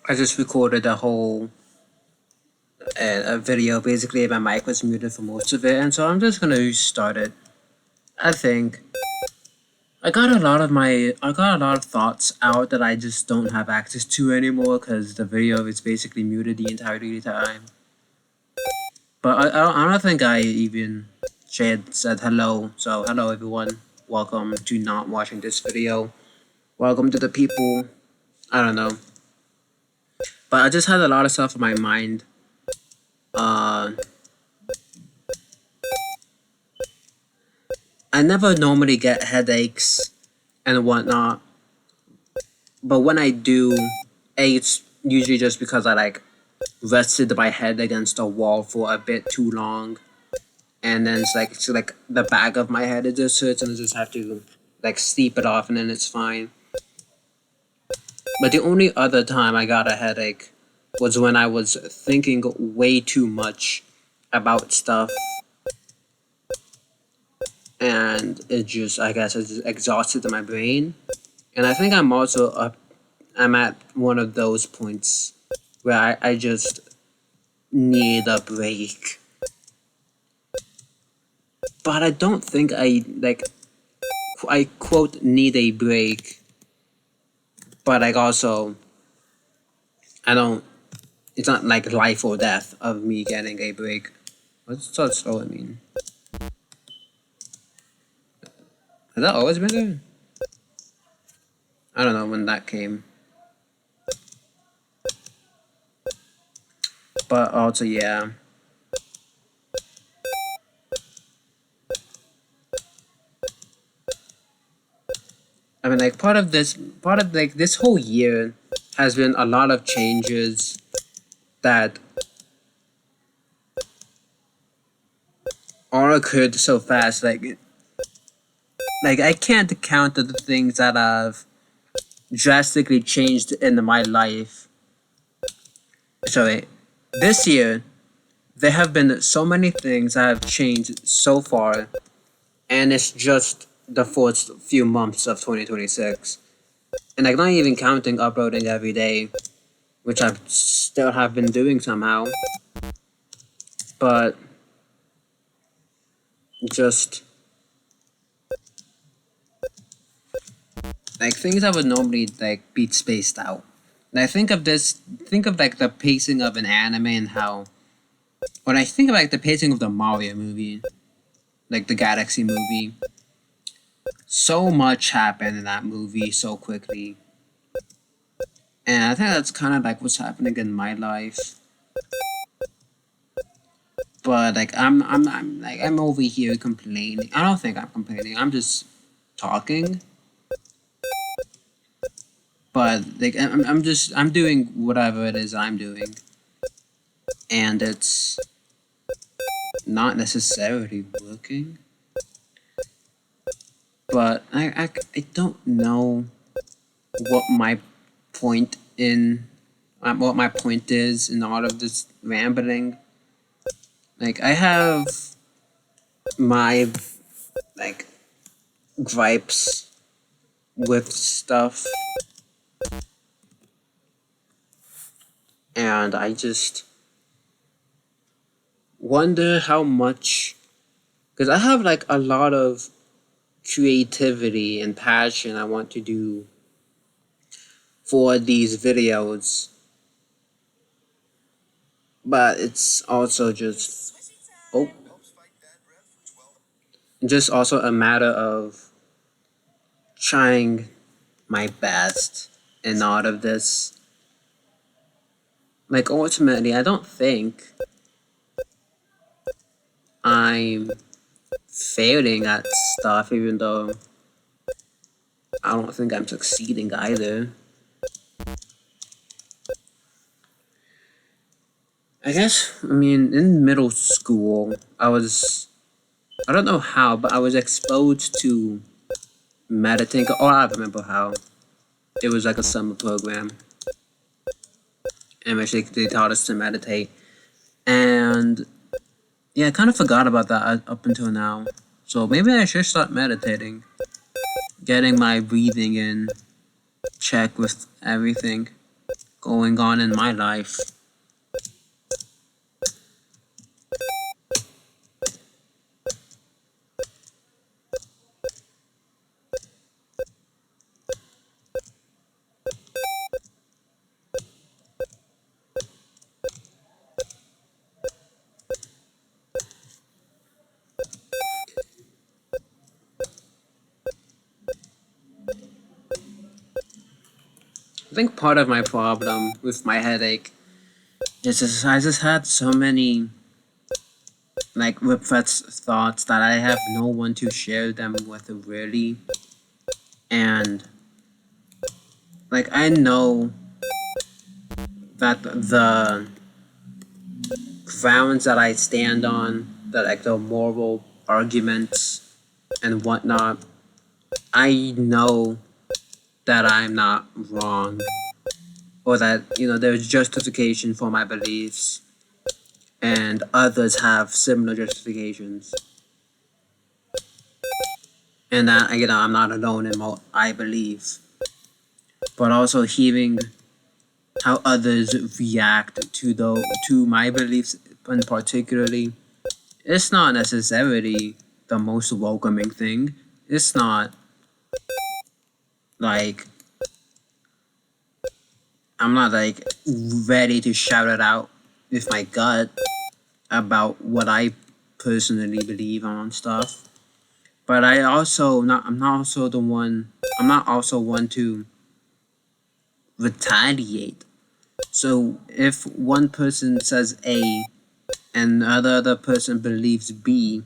I just recorded a video. Basically, my mic was muted for most of it, and so I'm just gonna restart it. I think I got a lot of thoughts out that I just don't have access to anymore because the video is basically muted the entirety of the time. But I don't think I even said hello. So hello everyone. Welcome to not watching this video. Welcome to the people. I don't know. But I just had a lot of stuff in my mind. I never normally get headaches and whatnot, but when I do, it's usually just because I rested my head against a wall for a bit too long, and then it's like the back of my head it just hurts, and I just have to sleep it off, and then it's fine. But the only other time I got a headache was when I was thinking way too much about stuff. And I guess it just exhausted my brain. And I think I'm at one of those points where I just need a break. But I don't think I quote need a break. But also, it's not like life or death of me getting a break. What's so slow, I mean? Has that always been there? I don't know when that came. But also, yeah. I mean, part of this whole year has been a lot of changes that all occurred so fast. I can't count the things that have drastically changed in my life. So this year, there have been so many things that have changed so far, and it's just the first few months of 2026. And not even counting uploading every day, which I still have been doing somehow. But just things that would normally be spaced out. And I think of the pacing of an anime and how when I think of the pacing of the Mario movie, the Galaxy movie, so much happened in that movie so quickly. And I think that's kind of what's happening in my life. But I'm over here complaining. I don't think I'm complaining. I'm just talking. But I'm doing whatever it is I'm doing, and it's not necessarily working. But I don't know what my point is in all of this rambling. I have my gripes with stuff. And I just wonder how much, because I have a lot of creativity and passion I want to do for these videos, but it's also just also a matter of trying my best in all of this. Ultimately, I don't think I'm failing at stuff, even though I don't think I'm succeeding either. I mean, in middle school, I don't know how, but I was exposed to meditating. Oh, I remember how. It was a summer program in which they taught us to meditate. And yeah, I kind of forgot about that up until now. So maybe I should start meditating. Getting my breathing in check with everything. going on in my life. I think part of my problem with my headache is just I just had so many like repressed thoughts that I have no one to share them with really. And like I know that the grounds that I stand on, that like the moral arguments and whatnot, I know that I'm not wrong, or that there's justification for my beliefs, and others have similar justifications, and that I'm not alone in what I believe. But also hearing how others react to my beliefs, in particularly, it's not necessarily the most welcoming thing. It's not like I'm not like ready to shout it out with my gut about what I personally believe on stuff. But I'm not also the one I'm not also one to retaliate. So if one person says A and the other person believes B,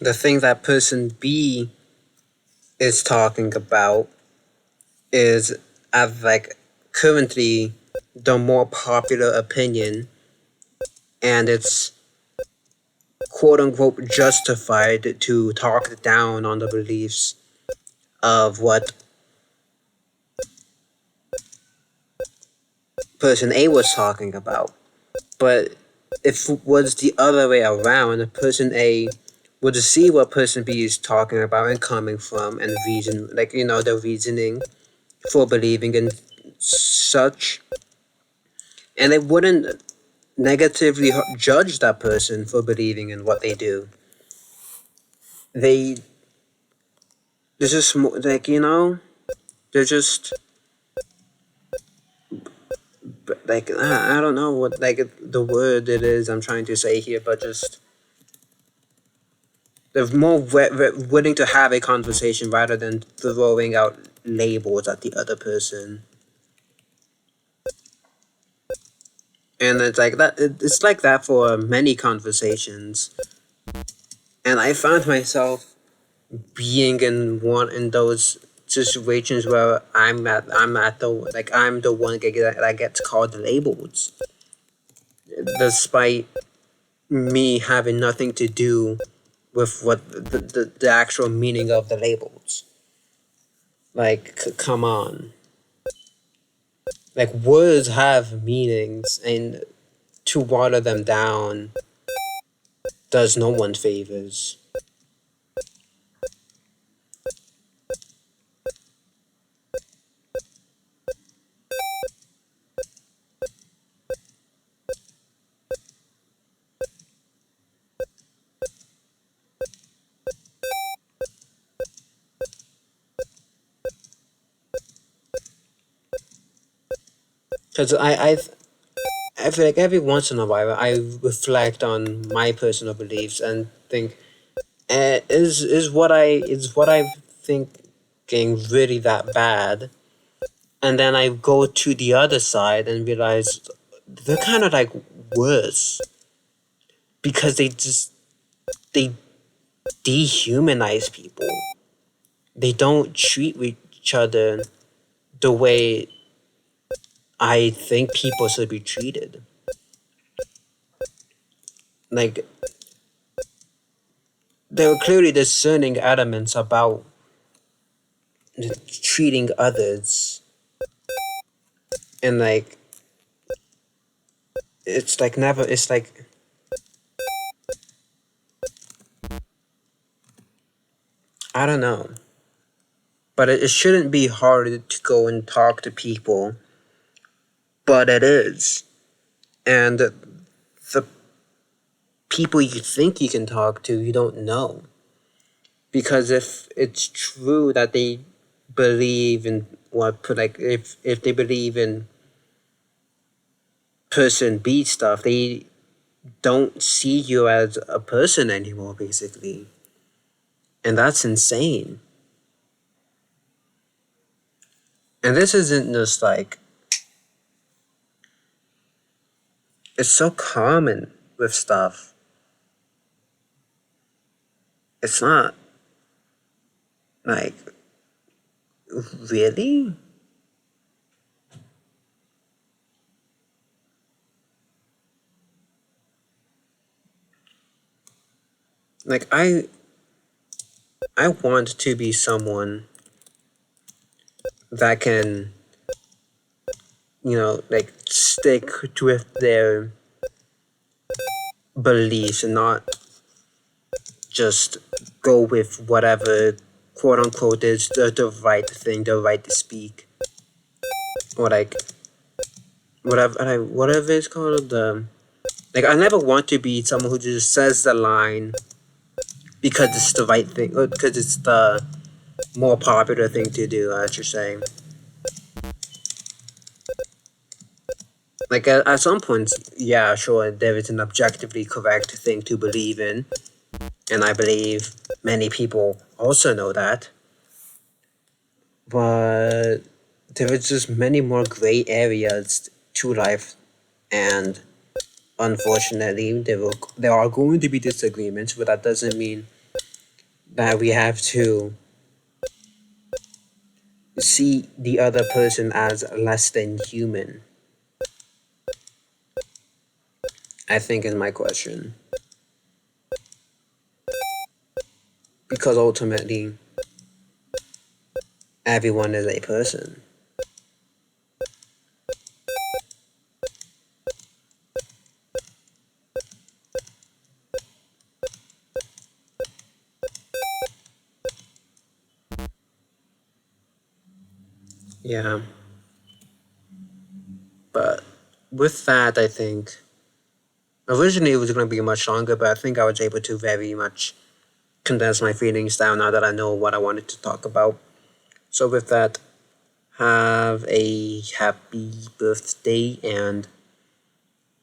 the thing that person B is talking about is like currently the more popular opinion, and it's quote unquote justified to talk down on the beliefs of what person A was talking about. But if it was the other way around, person A would see what person B is talking about and coming from, and reason, like the reasoning for believing in such, and they wouldn't negatively judge that person for believing in what they do. They They're just like they're just like I don't know what like the word it is I'm trying to say here, but just they're more willing to have a conversation rather than throwing out labels at the other person. And it's like that. It's like that for many conversations, and I found myself being in those situations where I'm the one that gets called labels, despite me having nothing to do with what the actual meaning of the labels. Like, come on. Like, words have meanings, and to water them down does no one favors. Because I feel like every once in a while I reflect on my personal beliefs and think, is what I thinking really that bad? And then I go to the other side and realize they're kind of like worse, because they dehumanize people. They don't treat each other the way I think people should be treated. Like, there were clearly discerning elements about treating others, and like it's like never it's like I don't know. But it shouldn't be hard to go and talk to people, but it is. And the people you think you can talk to, you don't know. Because if it's true that they believe in if they believe in person B stuff, they don't see you as a person anymore, basically. And that's insane. And this isn't just like, it's so common with stuff. It's not like, really? Like, I want to be someone that can, like, stick to with their beliefs and not just go with whatever quote unquote is the right thing, the right to speak, or like whatever it's called. Like, I never want to be someone who just says the line because it's the right thing, or because it's the more popular thing to do. I should say. Like, at some points, yeah, sure, there is an objectively correct thing to believe in, and I believe many people also know that. But there is just many more gray areas to life, and unfortunately, there are going to be disagreements, but that doesn't mean that we have to see the other person as less than human. I think is my question. Because ultimately, everyone is a person. Yeah. But with that, I think originally it was going to be much longer, but I think I was able to very much condense my feelings down now that I know what I wanted to talk about. So, with that, have a happy birthday, and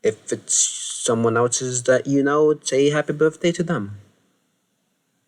if it's someone else's that you know, say happy birthday to them.